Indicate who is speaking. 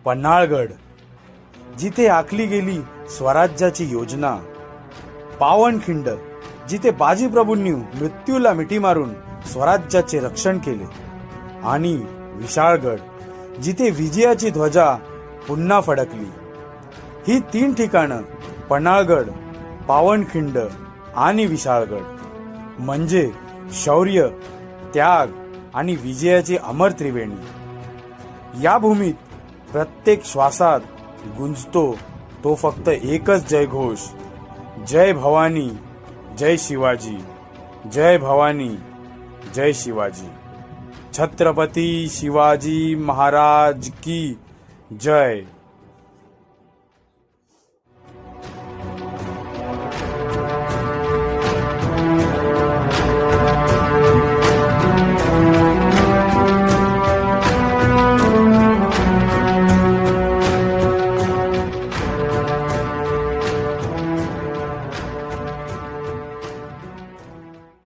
Speaker 1: पन्हाळगड, जिथे आखली गेली स्वराज्याची योजना. पावनखिंड, जिथे बाजीप्रभूंनी मृत्यूला मिठी मारून स्वराज्याचे रक्षण केले. आणि विशाळगड, जिथे विजयाची ध्वजा पुन्हा फडकली. ही 3 ठिकाणं पन्हाळगड, पावनखिंड आणि विशाळगड म्हणजे शौर्य, त्याग आणि विजयाची अमर त्रिवेणी. या भूमीत प्रत्येक श्वासात गुंजतो तो फक्त एकच जयघोष, जय भवानी, जय शिवाजी, जय भवानी, जय शिवाजी. छत्रपती शिवाजी महाराज की जय.